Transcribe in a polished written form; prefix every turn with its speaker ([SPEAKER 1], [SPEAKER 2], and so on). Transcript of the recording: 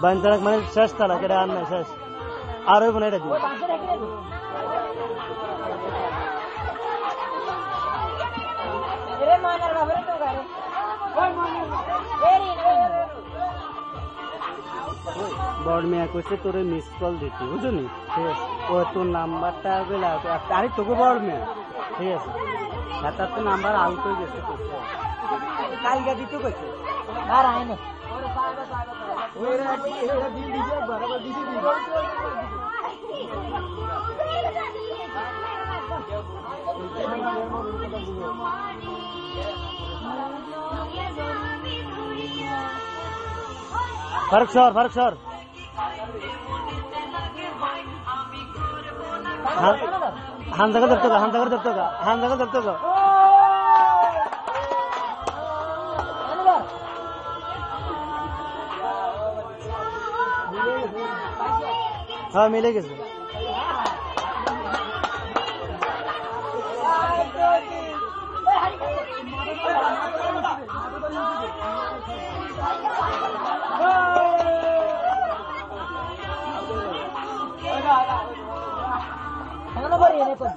[SPEAKER 1] बंतरक মানে শেষ তালা কেডা আর না শেষ আর হইব না এটা দি
[SPEAKER 2] এরে মানার বাবারে তো গারে ওই মানার এরি
[SPEAKER 1] বড় মিয়া কইছে তোরে মিস কল দিতে বুঝুনি ঠিক আছে ও তোর নাম্বারটা গেলা আরে তোকে বড় মিয়া ঠিক আছে হাতার তো নাম্বার আউট হয়ে গেছে কালকে দিতে কইছে
[SPEAKER 2] আর আয় না
[SPEAKER 1] ওইরা দিন দিছে বরাবর দিছে फर्क सर हान जगह दबतो का हाँ मिले कैसे
[SPEAKER 2] Ano ba rin ito?